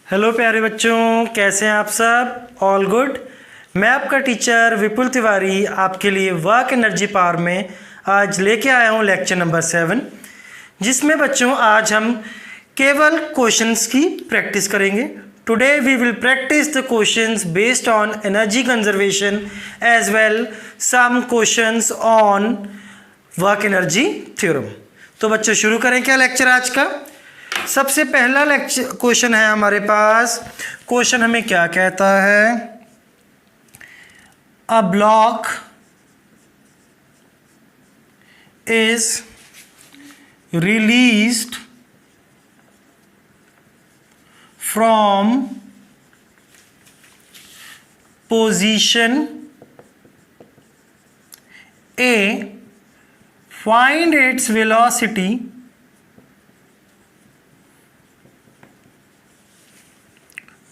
Hello प्यारे बच्चों, कैसे हैं आप सब? All good. मैं आपका टीचर विपुल तिवारी आपके लिए वर्क एनर्जी पावर में आज लेके आया हूं लेक्चर नंबर 7, जिसमें बच्चों आज हम केवल क्वेश्चंस की प्रैक्टिस करेंगे। Today we will practice the questions based on energy conservation as well some questions on work energy theorem. तो बच्चों शुरू करें क्या लेक्चर आज का। सबसे पहला लेक्चर क्वेश्चन है हमारे पास। क्वेश्चन हमें क्या कहता है? A block is released from position A, find its velocity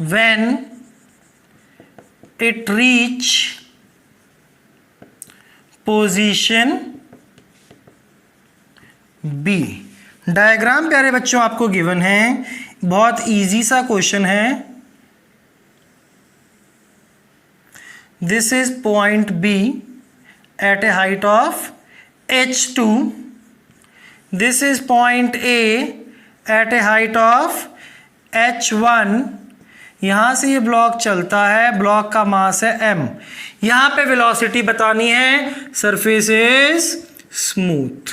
when it reach position B। Diagram प्यारे बच्चों आपको गिवन है, बहुत इजी सा क्वेश्चन है। This is point B at a height of h2, this is point A at a height of h1। यहां से ये ब्लॉक चलता है, ब्लॉक का मास है m। यहां पे वेलोसिटी बतानी है, सरफेस इज स्मूथ।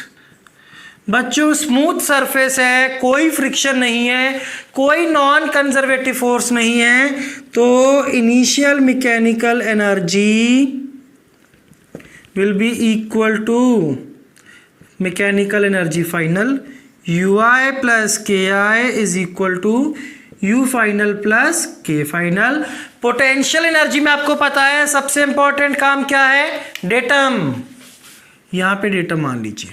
बच्चों स्मूथ सरफेस है, कोई फ्रिक्शन नहीं है, कोई नॉन कंजर्वेटिव फोर्स नहीं है, तो initial mechanical energy will be equal to mechanical energy final ui plus K I is equal to U final plus K final. Potential energy में आपको पता है सबसे इंपॉर्टेंट काम क्या है? डेटम। यहां पे डेटम मान लीजिए,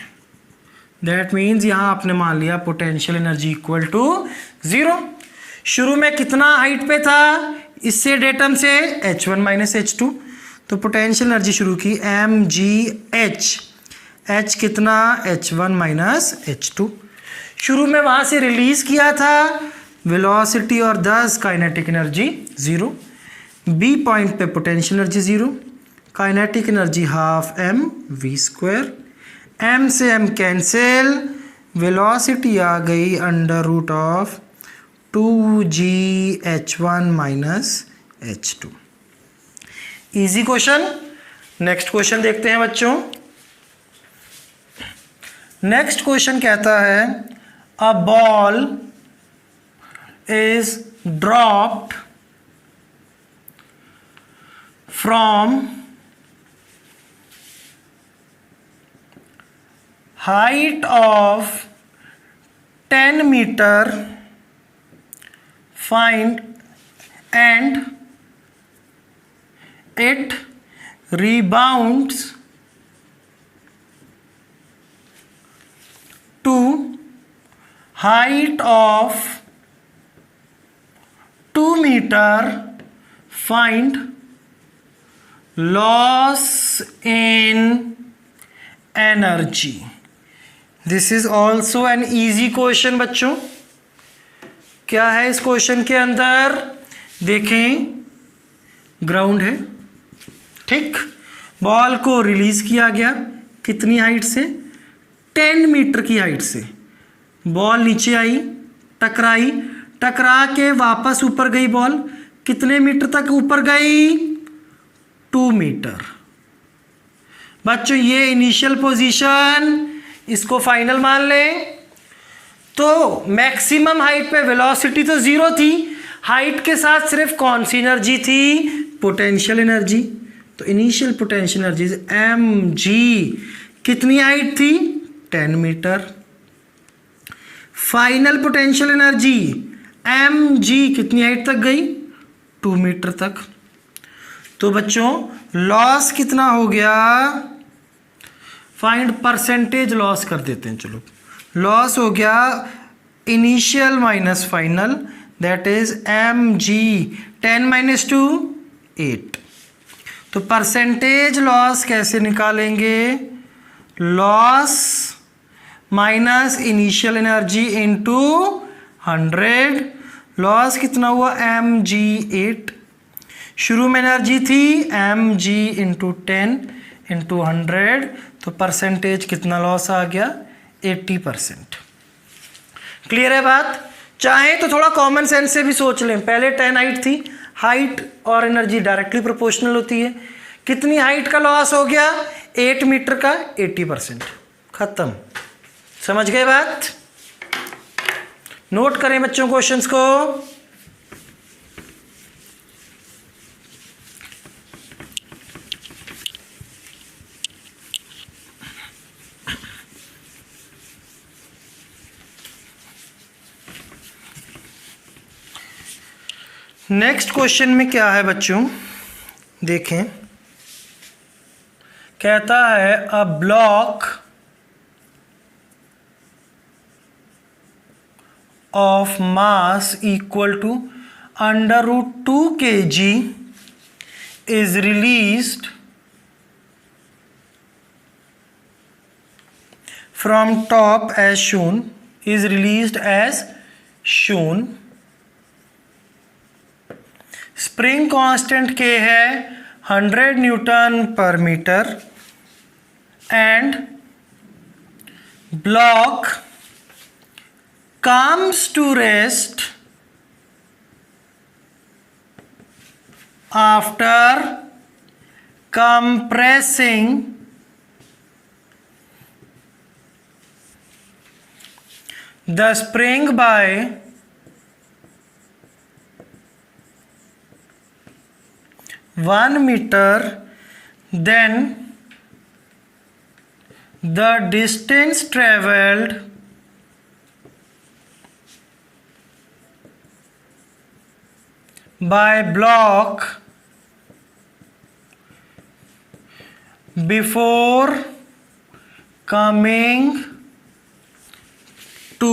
दैट मीन्स यहां आपने मान लिया पोटेंशियल एनर्जी इक्वल टू 0। शुरू में कितना हाइट पे था? इससे डेटम से h1 माइनस h2, तो पोटेंशियल एनर्जी शुरू की mgh, h कितना? h1 minus h2। शुरू में वहां से रिलीज किया था वेलोसिटी और 10 काइनेटिक एनर्जी 0। बी पॉइंट पे potential energy 0, kinetic energy half m v square. m से m कैंसिल, वेलोसिटी आ गई under root of 2gh1 minus h2। Easy question. Next question देखते हैं बच्चों। नेक्स्ट क्वेश्चन कहता है a ball is dropped from height of 10 meter, find and it rebounds to height of 2 meter, find loss in energy। This is also an easy question बच्चों। क्या है इस question के अंदर? देखें, ग्राउंड है, ठीक। बॉल को रिलीज किया गया, कितनी हाइट से? 10 मीटर की हाइट से। बॉल नीचे आई, टकराई, टकरा के वापस ऊपर गई बॉल, कितने मीटर तक ऊपर गई? 2 मीटर। बच्चों ये इनिशियल पोजीशन, इसको फाइनल मान लें। तो मैक्सिमम हाइट पे वेलोसिटी तो 0 थी, हाइट के साथ सिर्फ कौन सी एनर्जी थी? Potential energy. तो इनिशियल पोटेंशियल एनर्जी mg, कितनी हाइट थी? 10 metre. Final potential energy mg कितनी हाइट तक गई? 2 मीटर तक। तो बच्चों लॉस कितना हो गया? फाइंड परसेंटेज लॉस कर देते हैं। चलो, लॉस हो गया initial minus final, that is mg 10 minus 2 8। तो परसेंटेज लॉस कैसे निकालेंगे? Loss minus initial energy into 100, loss कितना हुआ mg8, शुरू में एनर्जी थी mg इंटू 10 इंटू 100, तो परसेंटेज कितना लॉस आ गया 80%। क्लियर है बात? चाहे तो थोड़ा कॉमन सेंस से भी सोच लें, पहले 10 हाइट थी, हाइट और एनर्जी डायरेक्टली प्रोपोर्शनल होती है, कितनी हाइट का लॉस हो गया 8 मीटर का 80%, खत्म। समझ गए बात? नोट करें बच्चों क्वेश्चंस को। नहीं नेक्स्ट क्वेश्चन में क्या है बच्चों, देखें, कहता है a block of mass equal to √2 kg is released from top as shown, is released as shown। Spring constant K है 100 न्यूटन पर metre and block comes to rest after compressing the spring by 1 meter, then the distance traveled by block before coming to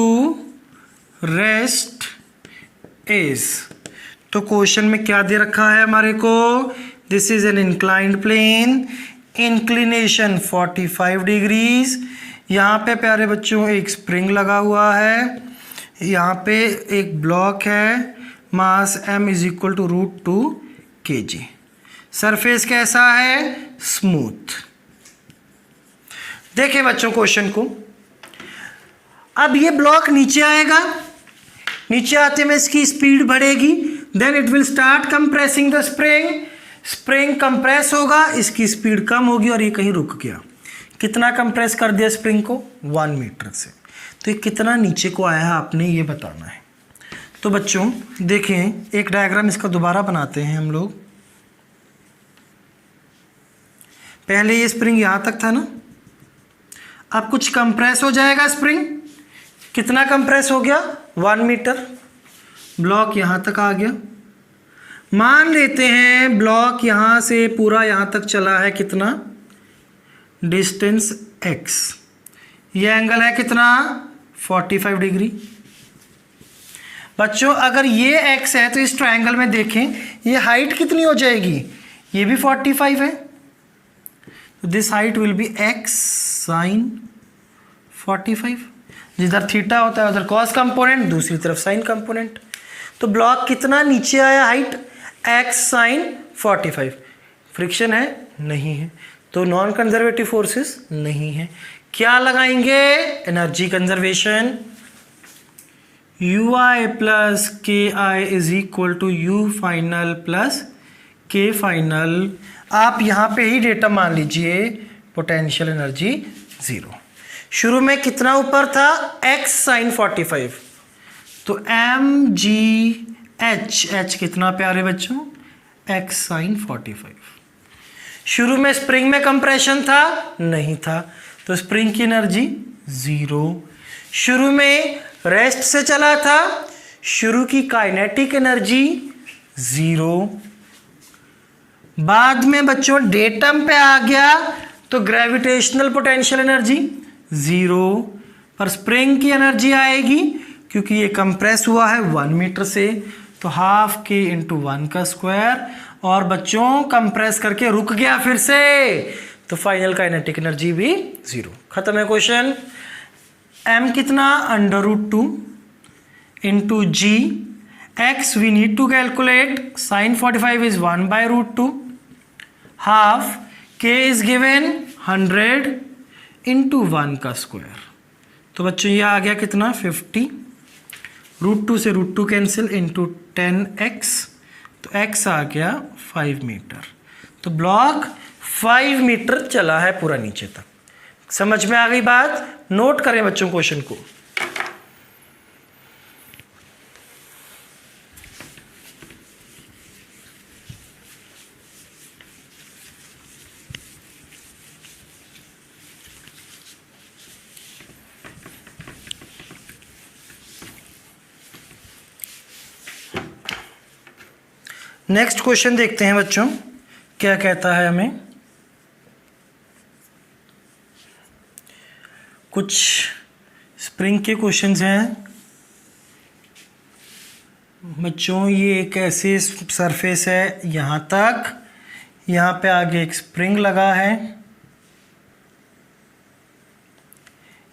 rest is। तो question में क्या दे रखा है हमारे को, this is an inclined plane, inclination 45 degrees, यहाँ पे प्यारे बच्चों एक स्प्रिंग लगा हुआ है, यहाँ पे एक ब्लॉक है, mass m is equal to √2 kg, surface कैसा है स्मूथ। देखें बच्चों क्वेश्चन को, अब ये ब्लॉक नीचे आएगा, नीचे आते में इसकी स्पीड बढ़ेगी, then it will start compressing the spring, spring compress होगा, इसकी स्पीड कम होगी और ये कहीं रुक गया। कितना कंप्रेस कर दिया स्प्रिंग को 1 मीटर से, तो ये कितना नीचे को आया है आपने ये बताना है। तो बच्चों देखें एक डायग्राम इसका दोबारा बनाते हैं हम लोग। पहले ये स्प्रिंग यहाँ तक था ना, अब कुछ कंप्रेस हो जाएगा स्प्रिंग, कितना कंप्रेस हो गया 1 मीटर, ब्लॉक यहाँ तक आ गया। मान लेते हैं ब्लॉक यहाँ से पूरा यहाँ तक चला है, कितना डिस्टेंस x, ये एंगल है कितना 45 डिग्री। बच्चों अगर ये x है तो इस ट्रायंगल में देखें ये हाइट कितनी हो जाएगी, ये भी 45 है, this height will be x sin 45, जिधर थीटा होता है उधर कॉस कंपोनेंट, दूसरी तरफ साइन कंपोनेंट। तो ब्लॉक कितना नीचे आया हाइट x sin 45, फ्रिक्शन है नहीं है, तो नॉन कंजर्वेटिव फोर्सेस नहीं है। क्या लगाएंगे energy conservation, ui plus K I is equal to U final plus K final. आप यहाँ पे ही डेटा मान लीजिए, पोटेंशियल एनर्जी 0, शुरू में कितना ऊपर था x sin 45, तो mgh कितना प्यारे बच्चों x sin 45। शुरू में स्प्रिंग में कंप्रेशन था नहीं था, तो स्प्रिंग की एनर्जी 0। शुरू में रेस्ट से चला था, शुरू की काइनेटिक एनर्जी 0। बाद में बच्चों डेटम पे आ गया तो ग्रेविटेशनल पोटेंशियल एनर्जी 0, पर स्प्रिंग की एनर्जी आएगी क्योंकि ये कंप्रेस हुआ है 1 मीटर से, तो ½ k × 1 का स्क्वायर, और बच्चों कंप्रेस करके रुक गया फिर से, तो फाइनल काइनेटिक एनर्जी भी 0। खत्म है क्वेश्चन। m कितना √2 × g, x we need to calculate. Sin 45 is 1 by root 2. Half k is given 100 into 1 का स्क्वायर. तो बच्चों ये आ गया कितना 50. रूट 2 से रूट 2 कैंसिल इंटू 10x. तो x आ गया 5 मीटर. तो ब्लॉक 5 मीटर चला है पूरा नीचे तक. समझ में आ गई बात? नोट करें बच्चों क्वेश्चन को. नेक्स्ट क्वेश्चन देखते हैं बच्चों क्या कहता है हमें. कुछ स्प्रिंग के क्वेश्चंस हैं बच्चों. ये एक ऐसी सरफेस है यहाँ तक, यहाँ पे आगे एक स्प्रिंग लगा है,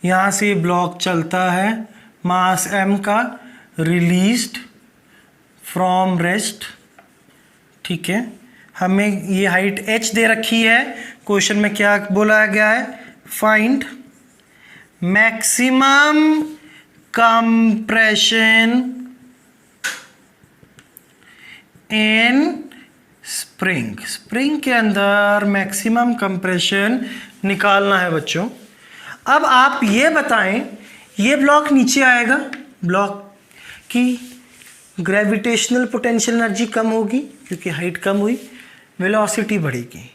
यहाँ से ब्लॉक चलता है, मास m का, रिलीज्ड फ्रॉम रेस्ट. ठीक है, हमें ये हाइट h दे रखी है. क्वेश्चन में क्या बोला गया है? Find maximum compression in spring. Spring के अंदर मैक्सिमम कंप्रेशन निकालना है बच्चों. अब आप ये बताएं, ये ब्लॉक नीचे आएगा, ब्लॉक की ग्रेविटेशनल पोटेंशियल एनर्जी कम होगी क्योंकि हाइट कम हुई, वेलोसिटी बढ़ेगी.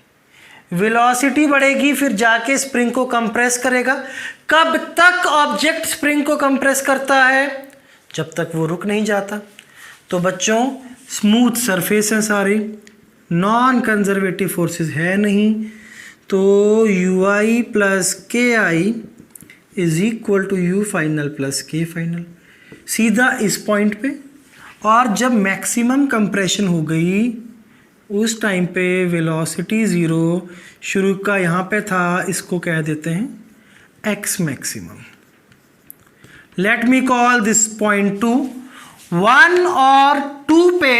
वेलोसिटी बढ़ेगी फिर जाके स्प्रिंग को कंप्रेस करेगा. कब तक ऑब्जेक्ट स्प्रिंग को कंप्रेस करता है? जब तक वो रुक नहीं जाता. तो बच्चों स्मूथ सरफेस है सारी, नॉन कंजर्वेटिव फोर्सेस है नहीं, तो ui plus K I is equal to U final plus K final. सीधा इस पॉइंट पे. और जब मैक्सिमम कंप्रेशन हो गई उस टाइम पे वेलोसिटी ज़ीरो, शुरू का यहाँ पे था, इसको कह देते हैं x maximum. Let me call this point 2. 1 और 2 पे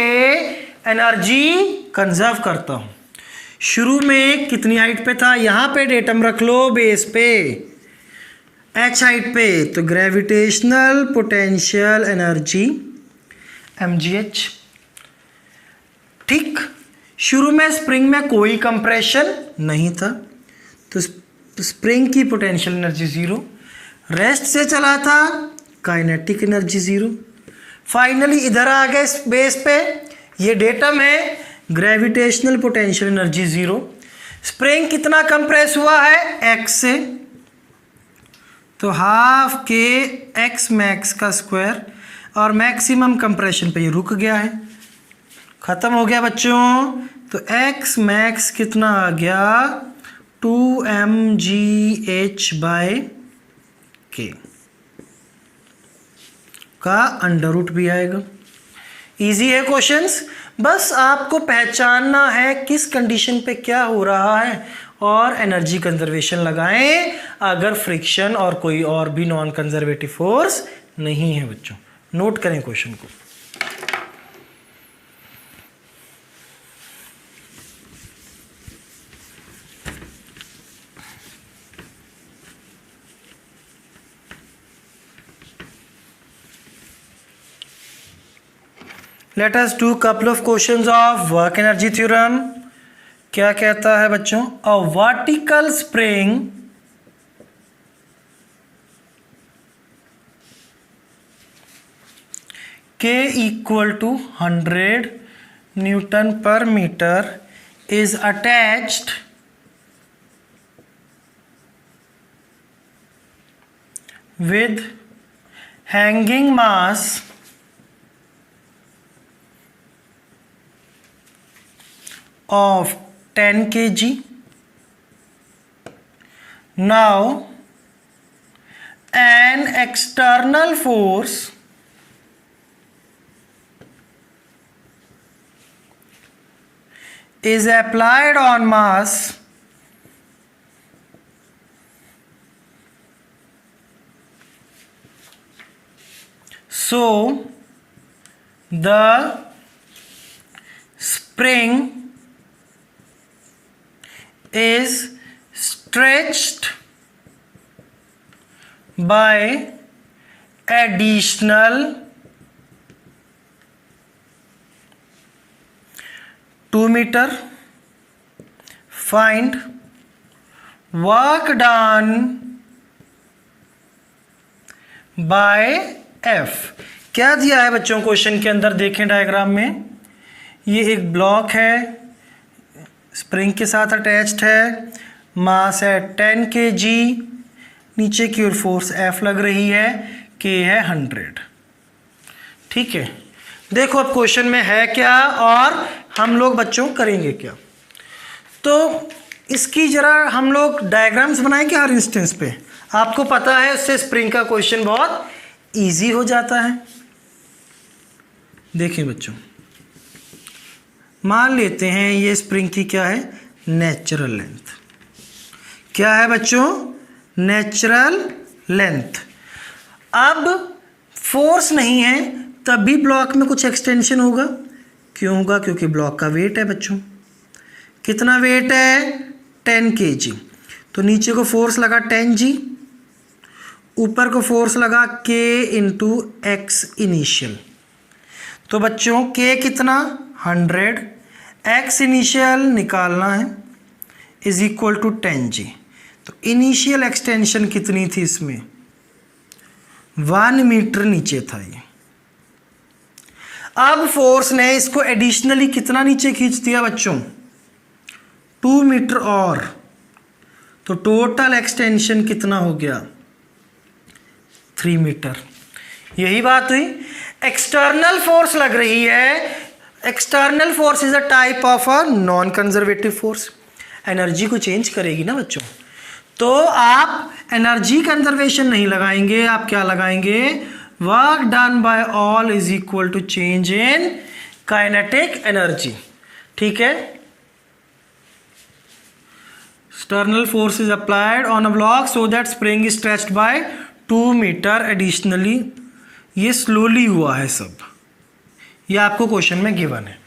एनर्जी कंजर्व करता हूँ. शुरू में कितनी हाइट पे था? यहाँ पे डेटम रख लो बेस पे, h हाइट पे. तो ग्रेविटेशनल पोटेंशियल एनर्जी mgh. ठीक, शुरू में स्प्रिंग में कोई कंप्रेशन नहीं था तो स्प्रिंग की पोटेंशियल एनर्जी ज़ीरो. रेस्ट से चला था, काइनेटिक एनर्जी ज़ीरो. फाइनली इधर आ गए बेस पे, ये डेटम है, gravitational potential energy zero. Spring कितना कंप्रेस हुआ है? x से, तो हाफ के x मैक्स का स्क्वायर. और मैक्सिमम कंप्रेशन पे ये रुक गया है, ख़त्म हो गया बच्चों. तो x मैक्स कितना आ गया? 2mgh बाय के का अंडर रूट भी आएगा. इजी है क्वेश्चंस. बस आपको पहचानना है किस कंडीशन पे क्या हो रहा है और एनर्जी कंजर्वेशन लगाएं अगर फ्रिक्शन और कोई और भी नॉन कंजर्वेटिव फोर्स नहीं है बच्चों. नोट करें क्वेश्चन को. Let us do couple of questions of work energy theorem. क्या कहता है बच्चों? A vertical spring K equal to 100 Newton per meter is attached with hanging mass of 10 kg. Now an external force is applied on mass so the spring is stretched by additional 2 meter. Find work done by F. क्या दिया है बच्चों question के अंदर? देखें diagram में, ये एक ब्लॉक है, स्प्रिंग के साथ अटैच्ड है, मास है 10 kg, नीचे की ओर फोर्स F लग रही है, K है 100। ठीक है, देखो अब क्वेश्चन में है क्या और हम लोग बच्चों करेंगे क्या। तो इसकी जरा हम लोग डायग्राम्स बनाएंगे हर इंस्टेंस पे। आपको पता है उससे स्प्रिंग का क्वेश्चन बहुत इजी हो जाता है। देखिए बच्चों, मान लेते हैं ये स्प्रिंग की क्या है? Natural length. क्या है बच्चों? Natural length. अब फोर्स नहीं है तब भी ब्लॉक में कुछ एक्सटेंशन होगा। क्यों होगा? क्योंकि ब्लॉक का वेट है बच्चों। कितना वेट है? 10 kg। तो नीचे को फोर्स लगा 10G, ऊपर को फोर्स लगा K इंटू एक्स इनिशियल। तो बच्चों K कितना? 100, एक्स इनिशियल निकालना है, इज इक्वल टू 10G। तो इनिशियल एक्सटेंशन कितनी थी इसमें? 1 मीटर नीचे था ये। अब फोर्स ने इसको एडिशनली कितना नीचे खींच दिया बच्चों? 2 मीटर और। तो टोटल एक्सटेंशन कितना हो गया? 3 मीटर। यही बात हुई। एक्सटर्नल फोर्स लग रही है। External force is a type of a non conservative force. Energy को चेंज करेगी ना बच्चों। तो आप एनर्जी कंजर्वेशन नहीं लगाएंगे, आप क्या लगाएंगे? Work done by all is equal to change in kinetic energy. ठीक है, external force is applied on a block so that spring is stretched by 2 meter additionally। ये स्लोली हुआ है सब, ये आपको क्वेश्चन में गिवन है।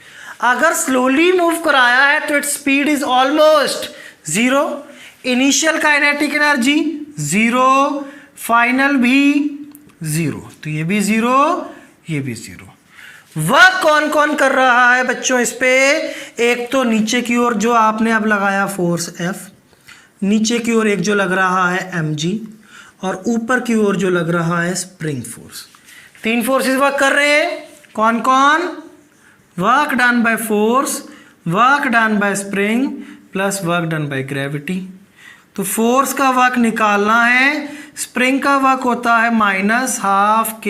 अगर स्लोली मूव कराया है तो its speed is almost 0, initial kinetic energy 0, final भी 0। तो ये भी 0, ये भी 0। वर्क कौन कौन कर रहा है बच्चों इस पे? एक तो नीचे की ओर जो आपने अब लगाया फोर्स F, नीचे की ओर एक जो लग रहा है mg, और ऊपर की ओर जो लग रहा है स्प्रिंग फोर्स। 3 फोर्सेस वर्क कर रहे हैं। कौन कौन? Work done by force, work done bye spring plus work done by gravity. तो फोर्स का वर्क निकालना है, स्प्रिंग का वर्क होता है -12 K।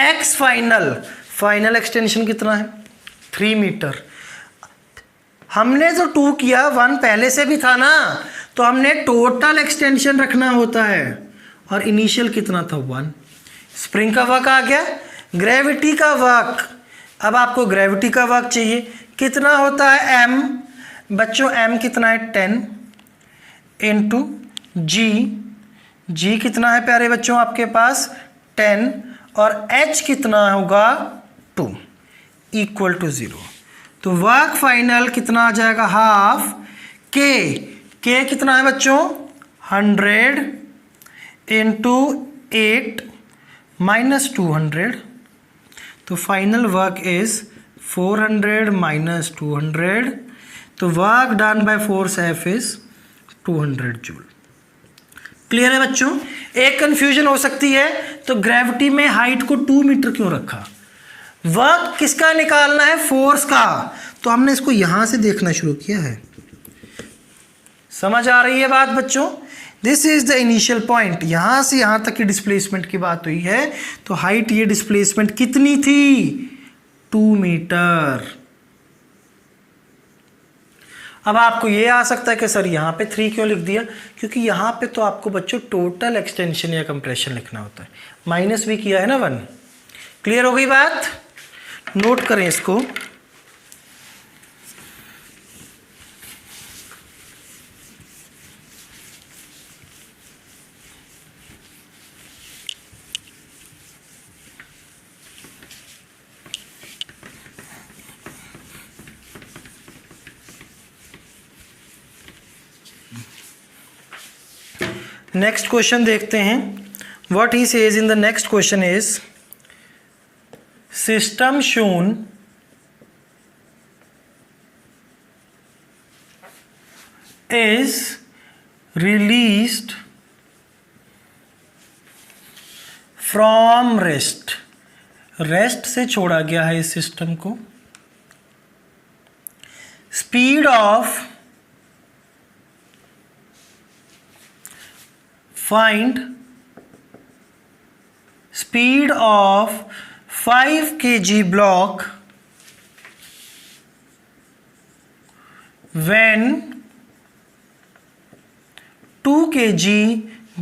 एक्स फाइनल एक्सटेंशन कितना है? 3 मीटर। हमने जो 2 किया 1 पहले से भी था ना, तो हमने टोटल एक्सटेंशन रखना होता है। और इनिशियल कितना था? 1। स्प्रिंग का वर्क आ गया। ग्रेविटी का वर्क, अब आपको ग्रेविटी का वर्क चाहिए, कितना होता है? m। बच्चों m कितना है? 10 इंटू g कितना है प्यारे बच्चों आपके पास? 10, और h कितना होगा? 2 इक्वल टू 0। तो वर्क फाइनल कितना आ जाएगा? हाफ K कितना है बच्चों? 100 इंटू 8 माइनस 200। तो फाइनल वर्क इज 400 माइनस 200। तो work done by force F is 200 joule. Clear है बच्चों? एक कंफ्यूजन हो सकती है, तो ग्रेविटी में हाइट को 2 मीटर क्यों रखा? वर्क किसका निकालना है? फोर्स का। तो हमने इसको यहां से देखना शुरू किया है। समझ आ रही है बात बच्चों? This is the initial point. यहां से यहां तक की डिस्प्लेसमेंट की बात हुई है। तो हाइट, ये डिस्प्लेसमेंट कितनी थी? 2 मीटर। अब आपको ये आ सकता है कि सर यहाँ पे 3 क्यों लिख दिया? क्योंकि यहाँ पे तो आपको बच्चों टोटल एक्सटेंशन या कंप्रेशन लिखना होता है। माइनस भी किया है ना 1। क्लियर हो गई बात? नोट करें इसको। नेक्स्ट क्वेश्चन देखते हैं. What he says in the next question is system shown is released from rest. Rest से छोड़ा गया है इस सिस्टम को. Speed of find speed of 5 kg block when 2 kg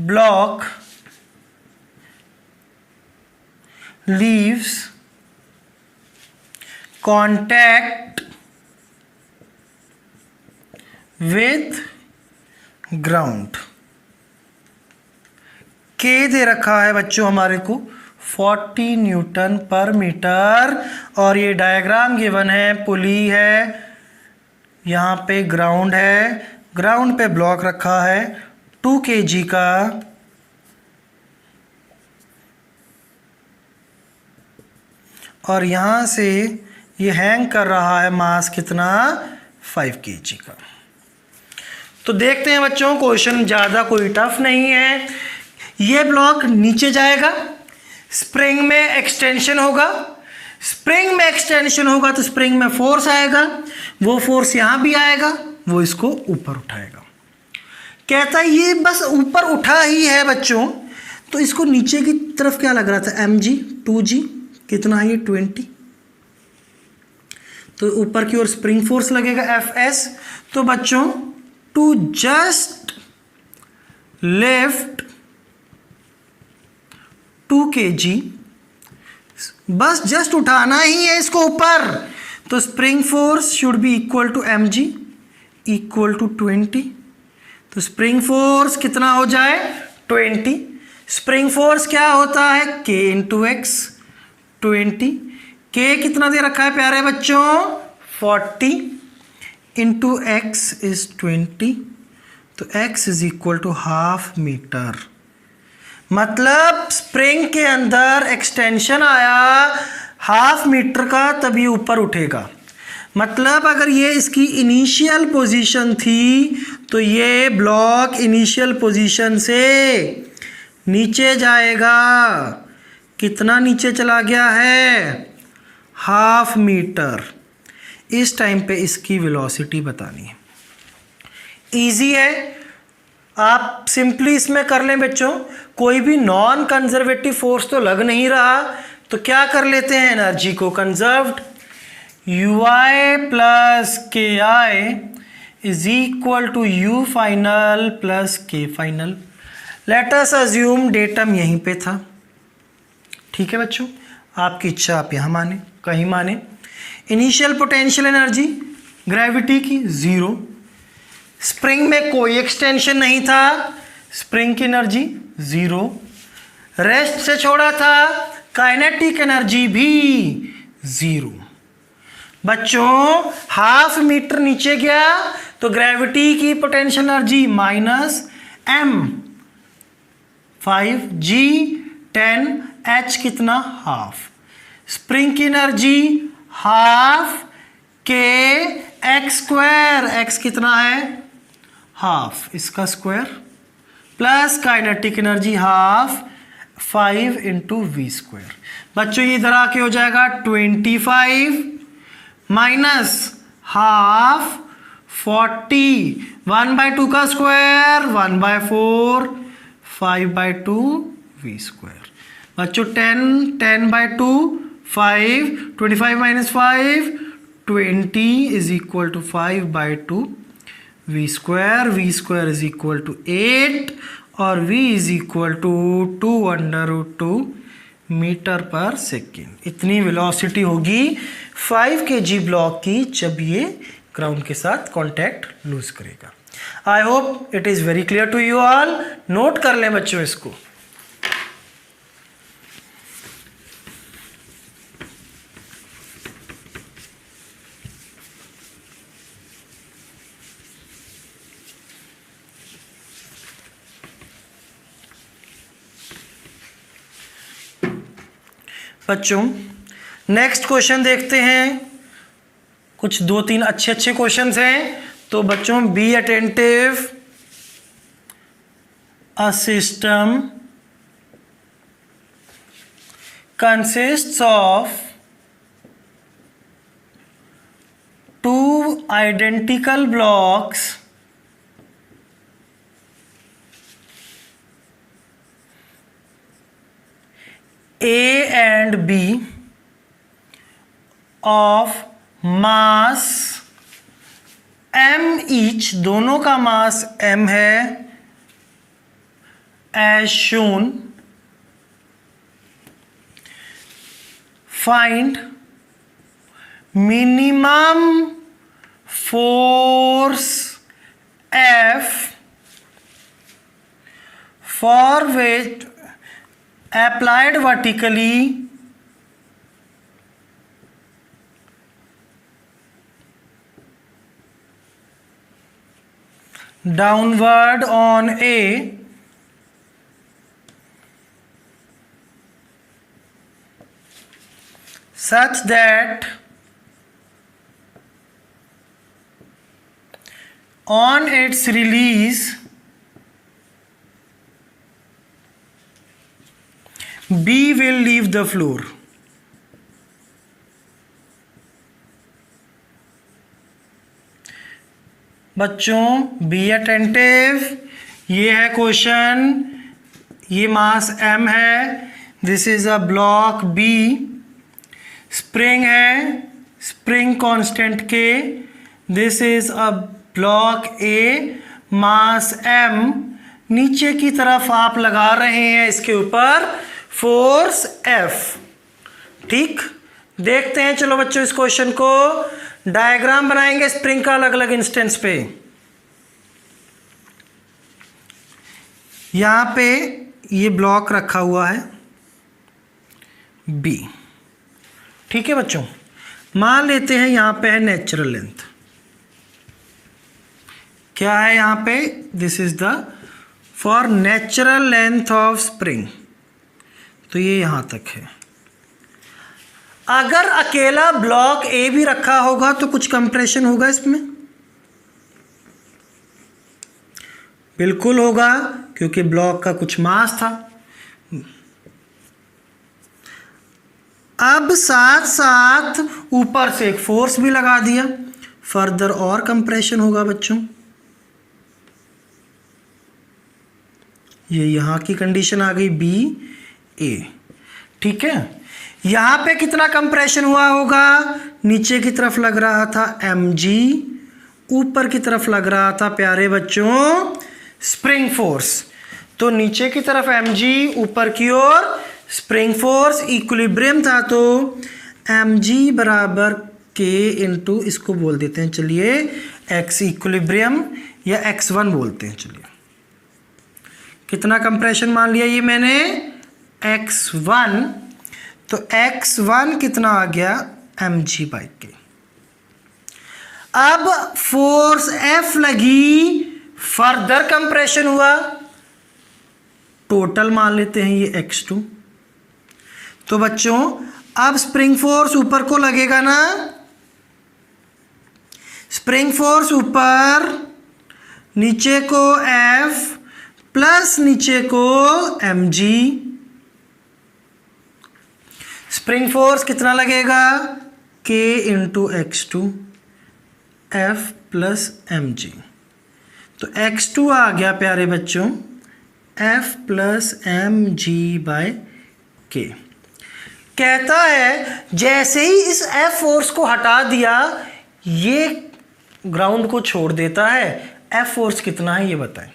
block leaves contact with ground. K दे रखा है बच्चों हमारे को 40 न्यूटन पर मीटर, और ये डायग्राम गिवन है. पुली है, यहाँ पे ग्राउंड है, ग्राउंड पे ब्लॉक रखा है 2 kg का, और यहाँ से ये हैंग कर रहा है मास कितना 5 kg का. तो देखते हैं बच्चों, क्वेश्चन ज़्यादा कोई टफ नहीं है. ये ब्लॉक नीचे जाएगा, स्प्रिंग में एक्सटेंशन होगा, स्प्रिंग में एक्सटेंशन होगा तो स्प्रिंग में फोर्स आएगा, वो फोर्स यहाँ भी आएगा, वो इसको ऊपर उठाएगा. कहता है ये बस ऊपर उठा ही है बच्चों, तो इसको नीचे की तरफ क्या लग रहा था mg 2g कितना है ये 20, तो ऊपर की ओर स्प्रिंग फोर्स लगेगा Fs. तो बच्चों टू जस्ट लिफ्ट 2 kg, बस जस्ट उठाना ही है इसको ऊपर, तो spring force should be equal to mg equal to 20. तो स्प्रिंग फोर्स कितना हो जाए 20. स्प्रिंग फोर्स क्या होता है k इंटू एक्स 20. k कितना दे रखा है प्यारे बच्चों 40 इंटू एक्स इज 20, तो x is equal to half metre. मतलब स्प्रिंग के अंदर एक्सटेंशन आया हाफ मीटर का, तभी ऊपर उठेगा. मतलब अगर ये इसकी इनिशियल पोजीशन थी तो ये ब्लॉक इनिशियल पोजीशन से नीचे जाएगा. कितना नीचे चला गया है हाफ मीटर. इस टाइम पे इसकी वेलोसिटी बतानी है. इजी है, आप सिंपली इसमें कर लें बच्चों. कोई भी नॉन कंजर्वेटिव फोर्स तो लग नहीं रहा, तो क्या कर लेते हैं एनर्जी को conserved. ui plus K I is equal to U final plus K final. Let us assume datum यहीं पे था. ठीक है बच्चों, आपकी इच्छा, आप यहाँ माने कहीं माने. इनिशियल पोटेंशियल एनर्जी ग्रेविटी की 0, स्प्रिंग में कोई एक्सटेंशन नहीं था, स्प्रिंग की एनर्जी 0, रेस्ट से छोड़ा था, काइनेटिक एनर्जी भी 0. बच्चों हाफ मीटर नीचे गया तो ग्रेविटी की potential energy -m 5g 10 h कितना हाफ. स्प्रिंग की energy half k x square, x कितना है हाफ, इसका square, plus kinetic energy half 5 into V square. बच्चों ये इधर आके हो जाएगा 25 माइनस हाफ 40, 1/2 का स्क्वायर 1/4, 5/2 वी स्क्वायर. बच्चों 10/2 5, 25 minus 5 20 is equal to 5/2 V square. V square is equal to 8 और v is equal to 2/2 metre पर सेकेंड. इतनी वेलोसिटी होगी 5 kg ब्लॉक की जब ये ग्राउंड के साथ कांटेक्ट लूज करेगा. I hope it is very clear to you all. Note कर लें बच्चों इसको. बच्चों नेक्स्ट क्वेश्चन देखते हैं, कुछ 2-3 अच्छे क्वेश्चंस हैं, तो बच्चों be attentive. A system consists of two identical blocks A and B of mass m each, दोनों का मास m है, as shown. Find minimum force F for weight applied vertically downward on A such that on its release B will leave the floor. बच्चों be attentive, ये है question, ये मास m है, this is a block B, spring है, spring constant के, this is a block A, mass m, नीचे की तरफ आप लगा रहे हैं इसके ऊपर फोर्स F। ठीक, देखते हैं चलो बच्चों इस क्वेश्चन को, डायग्राम बनाएंगे स्प्रिंग का अलग अलग इंस्टेंस पे। यहां पे ये ब्लॉक रखा हुआ है B, ठीक है बच्चों, मान लेते हैं यहां पे है नेचुरल लेंथ, क्या है यहां पे, this is the for natural length of spring, तो ये यहां तक है। अगर अकेला ब्लॉक ए भी रखा होगा तो कुछ कंप्रेशन होगा इसमें, बिल्कुल होगा, क्योंकि ब्लॉक का कुछ मास था। अब साथ साथ ऊपर से एक फोर्स भी लगा दिया, फर्दर और कंप्रेशन होगा बच्चों। ये यहां की कंडीशन आ गई बी ए, ठीक है। यहां पे कितना कंप्रेशन हुआ होगा, नीचे की तरफ लग रहा था mg, ऊपर की तरफ लग रहा था प्यारे बच्चों स्प्रिंग फोर्स, तो नीचे की तरफ mg, ऊपर की ओर स्प्रिंग फोर्स, इक्विलिब्रियम था तो mg बराबर k इंटू, इसको बोल देते हैं चलिए x इक्विलिब्रियम या x1 बोलते हैं चलिए। कितना कंप्रेशन मान लिया ये मैंने, x1, तो x1 कितना आ गया mg/k। अब फोर्स F लगी, फर्दर कंप्रेशन हुआ, टोटल मान लेते हैं ये x2। तो बच्चों अब स्प्रिंग फोर्स ऊपर को लगेगा ना, स्प्रिंग फोर्स ऊपर, नीचे को F प्लस नीचे को mg, स्प्रिंग फोर्स कितना लगेगा k into x2 F plus mg, तो x2 आ गया प्यारे बच्चों F प्लस mg/k। कहता है जैसे ही इस F फोर्स को हटा दिया ये ग्राउंड को छोड़ देता है, F फोर्स कितना है ये बताएं।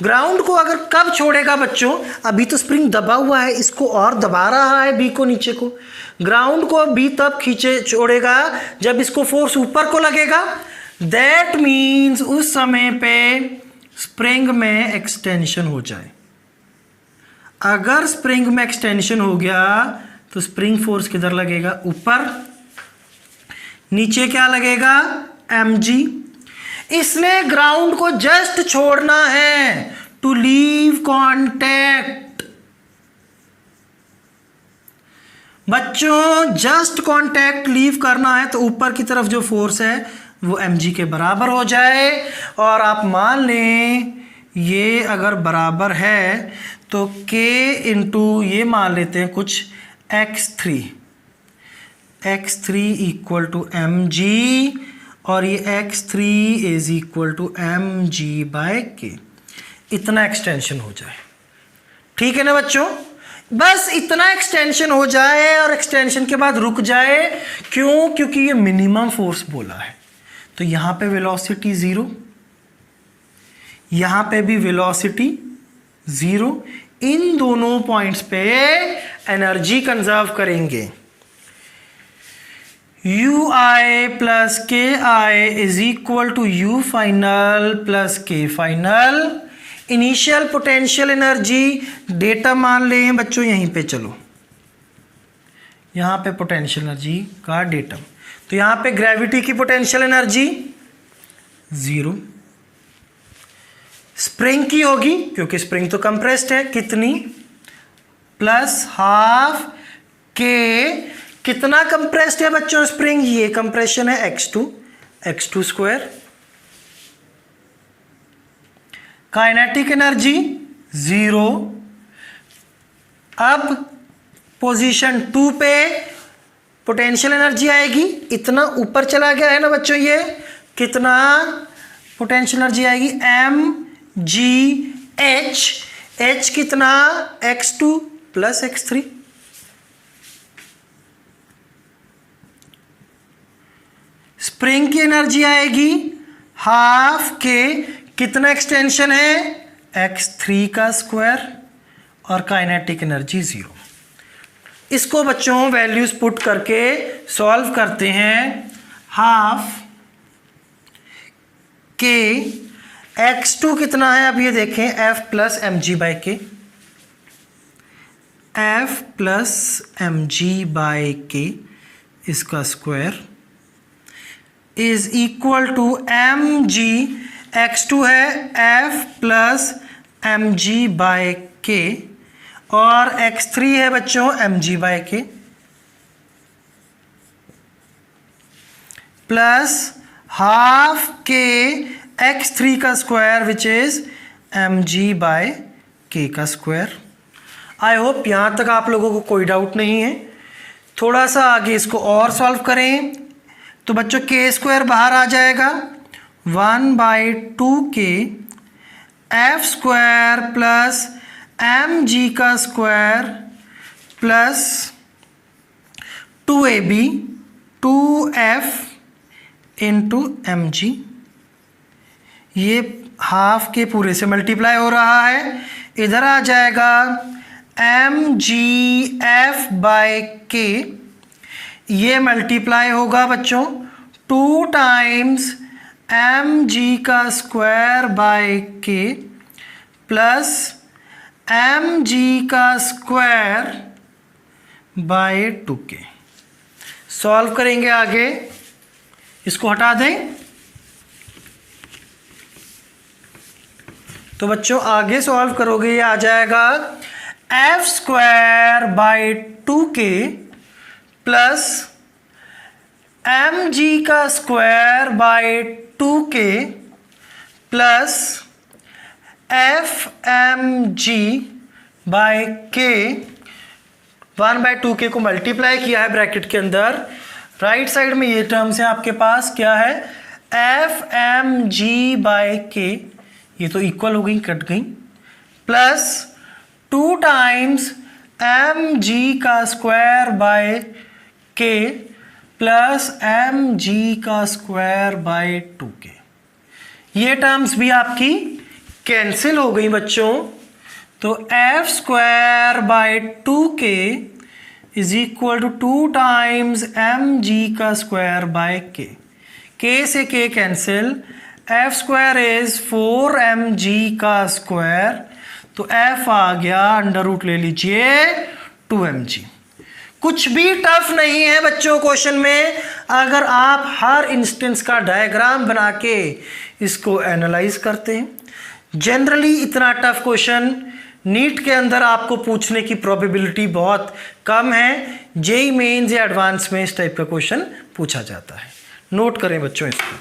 ग्राउंड को अगर कब छोड़ेगा बच्चों, अभी तो स्प्रिंग दबा हुआ है, इसको और दबा रहा है बी को नीचे को, ग्राउंड को बी तब खींचे छोड़ेगा जब इसको फोर्स ऊपर को लगेगा, दैट मीन्स उस समय पे स्प्रिंग में एक्सटेंशन हो जाए। अगर स्प्रिंग में एक्सटेंशन हो गया तो स्प्रिंग फोर्स किधर लगेगा, ऊपर, नीचे क्या लगेगा mg, इसने ग्राउंड को जस्ट छोड़ना है, टू लीव कांटेक्ट, बच्चों जस्ट कांटेक्ट लीव करना है तो ऊपर की तरफ जो फोर्स है वो mg के बराबर हो जाए, और आप मान लें ये अगर बराबर है तो k इंटू ये मान लेते हैं कुछ x3 इक्वल टू mg, और ये x3 is equal to mg by k। इतना एक्सटेंशन हो जाए, ठीक है ना बच्चों? बस इतना एक्सटेंशन हो जाए और एक्सटेंशन के बाद रुक जाए। क्यों? क्योंकि ये मिनिमम फोर्स बोला है। तो यहाँ पे वेलोसिटी 0, यहाँ पे भी वेलोसिटी 0, इन दोनों पॉइंट्स पे एनर्जी कंजर्व करेंगे। ui plus K I is equal to U final plus K final. Initial potential energy data मान लें बच्चों, यहीं पे चलो, यहाँ पे पोटेंशियल एनर्जी का डेटम। तो यहाँ पे ग्रेविटी की पोटेंशियल एनर्जी 0, स्प्रिंग की होगी क्योंकि स्प्रिंग तो कंप्रेस्ड है, कितनी? प्लस हाफ के। कितना कंप्रेस्ड है बच्चों स्प्रिंग? ये कंप्रेशन है x2 स्क्वायर। Kinetic energy 0। अब पोजीशन 2 पे पोटेंशियल एनर्जी आएगी, इतना ऊपर चला गया है ना बच्चों, ये कितना पोटेंशियल एनर्जी आएगी? mgh कितना? x2 plus x3। स्प्रिंग की एनर्जी आएगी हाफ के, कितना एक्सटेंशन है? x3 का स्क्वायर, और काइनेटिक एनर्जी 0। इसको बच्चों वैल्यूज पुट करके सॉल्व करते हैं। हाफ के x2 कितना है? अब ये देखें, f plus mg by K, f plus mg by K इसका square is equal to mg। x2 है f प्लस mg बाई के, और x3 है बच्चों mg by K, plus half K x3 का square which is mg by k का square. I hope यहाँ तक आप लोगों को कोई डाउट नहीं है। थोड़ा सा आगे इसको और सॉल्व करें तो बच्चों k स्क्वायर बाहर आ जाएगा, 1/2k f square plus mg का square plus 2ab 2f into mg। ये हाफ के पूरे से मल्टीप्लाई हो रहा है, इधर आ जाएगा mgf बाय k। ये मल्टीप्लाई होगा बच्चों 2 टाइम्स mg का square by k plus mg का स्क्वायर बाय 2k। सॉल्व करेंगे आगे, इसको हटा दें तो बच्चों आगे सॉल्व करोगे ये आ जाएगा f square by 2k plus mg का square by 2k plus f mg by k। 1/2k को मल्टीप्लाई किया है ब्रैकेट के अंदर, राइट साइड में ये टर्म्स है आपके पास, क्या है? f mg बाय k, ये तो इक्वल हो गई, कट गई, प्लस 2 टाइम्स mg का square by k plus mg का स्क्वायर बाय 2k। ये टर्म्स भी आपकी कैंसिल हो गई बच्चों। तो f square by 2k is equal to 2 times mg का स्क्वायर बाय k से k cancel, f square is 4mg का स्क्वायर, तो f आ गया अंडर रूट ले लीजिए 2mg। कुछ भी टफ नहीं है बच्चों क्वेश्चन में, अगर आप हर इंस्टेंस का डायग्राम बना के इसको एनालाइज करते हैं। जनरली इतना टफ क्वेश्चन नीट के अंदर आपको पूछने की प्रोबेबिलिटी बहुत कम है, जेईई मेंस या एडवांस में इस टाइप का क्वेश्चन पूछा जाता है। नोट करें बच्चों इसको।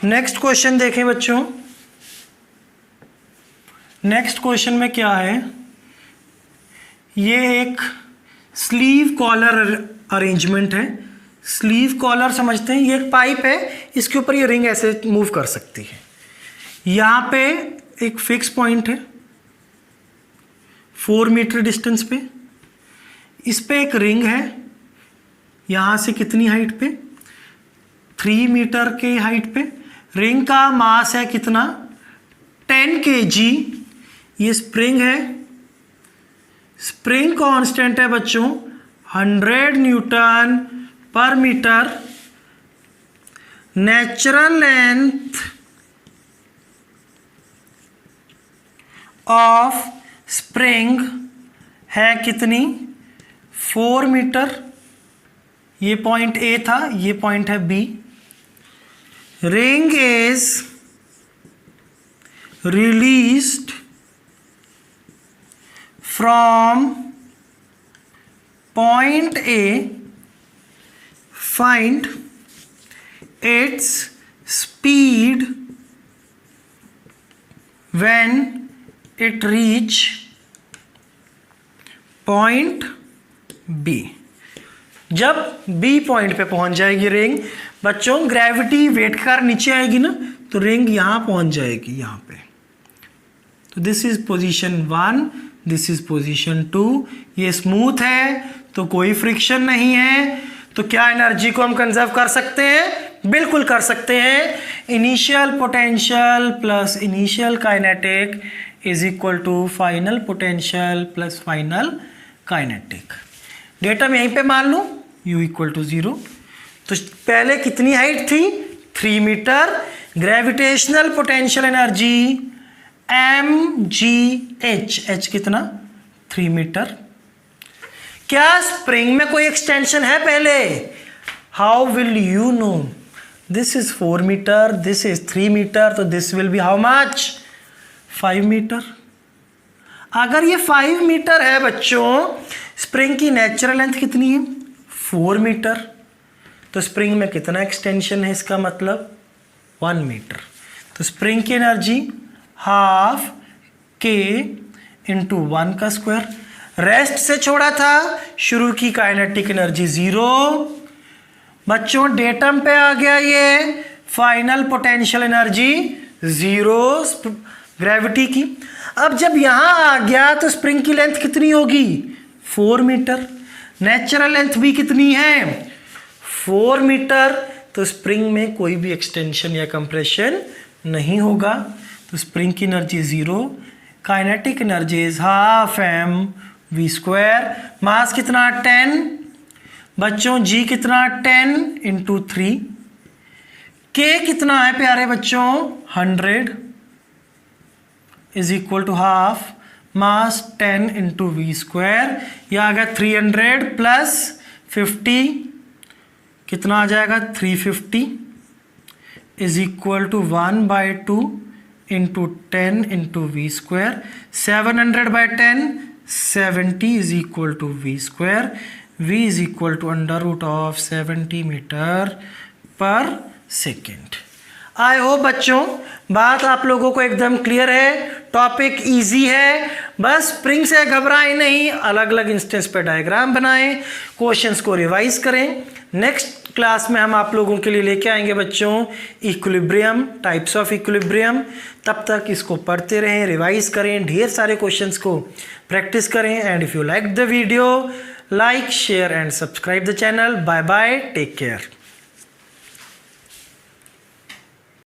नेक्स्ट क्वेश्चन देखें बच्चों। नेक्स्ट क्वेश्चन में क्या है, ये एक स्लीव कॉलर अरेंजमेंट है। स्लीव कॉलर समझते हैं, ये एक पाइप है, इसके ऊपर ये रिंग ऐसे मूव कर सकती है। यहाँ पे एक फिक्स पॉइंट है 4 मीटर डिस्टेंस पे, इस पे एक रिंग है, यहाँ से कितनी हाइट पे, 3 मीटर के हाइट पे। रिंग का मास है कितना, 10 kg। ये स्प्रिंग है, स्प्रिंग कांस्टेंट है बच्चों 100 न्यूटन पर meter. Natural length of spring है कितनी, 4 मीटर। ये पॉइंट ए था, ये पॉइंट है B. Ring is released from point A, find its speed when it reach point B। जब B पॉइंट पे पहुंच जाएगी रिंग बच्चों, ग्रेविटी वेट कर नीचे आएगी ना, तो रिंग यहां पहुंच जाएगी, यहां पे। तो this is position 1, this is position 2। ये स्मूथ है तो कोई फ्रिक्शन नहीं है, तो क्या एनर्जी को हम कंजर्व कर सकते हैं, बिल्कुल कर सकते हैं। Initial potential plus initial kinetic is equal to final potential plus final kinetic. Data मैं यहीं पे मान लूँ u इक्वल टू 0। तो पहले कितनी हाइट थी, 3 meter. Gravitational potential energy mgh, h कितना, 3 मीटर। क्या स्प्रिंग में कोई एक्सटेंशन है पहले, how will you know, this is 4 metre, this is 3 metre, तो this will be how much, 5 metre. अगर ये 5 मीटर है बच्चों, स्प्रिंग की नेचुरल लेंथ कितनी है, 4 मीटर, तो स्प्रिंग में कितना एक्सटेंशन है, इसका मतलब 1 मीटर। तो स्प्रिंग की एनर्जी हाफ के इंटू 1 का स्क्वायर। रेस्ट से छोड़ा था, शुरू की काइनेटिक एनर्जी 0। बच्चों डेटम पे आ गया ये फाइनल पोटेंशियल एनर्जी 0 ग्रेविटी की। अब जब यहां आ गया तो स्प्रिंग की लेंथ कितनी होगी, 4 मीटर। नेचुरल लेंथ भी कितनी है, 4 मीटर। तो स्प्रिंग में कोई भी एक्सटेंशन या कंप्रेशन नहीं होगा, तो स्प्रिंग की energy 0। Kinetic energy is half mv square. Mass कितना, 10 बच्चों, g कितना, 10 इंटू 3। k कितना है प्यारे बच्चों, 100 is equal to half mass 10 into V square. यह आ गया 300 प्लस 50, कितना आ जाएगा, 350 is equal to 1/2 into 10 into V square. 700/10 70 is equal to V square. v is equal to √of 70 meter पर सेकेंड। आई होप बच्चों बात आप लोगों को एकदम क्लियर है, टॉपिक इजी है। बस स्प्रिंग से घबराएं नहीं, अलग अलग इंस्टेंस पर डायग्राम बनाएं, क्वेश्चंस को रिवाइज करें। नेक्स्ट क्लास में हम आप लोगों के लिए लेके आएंगे बच्चों इक्विलिब्रियम, टाइप्स ऑफ इक्विलिब्रियम। तब तक इसको पढ़ते रहें, रिवाइज करें, ढेर सारे क्वेश्चंस को प्रैक्टिस करें। And if you like the video, like, share and subscribe the channel. Bye bye, take care.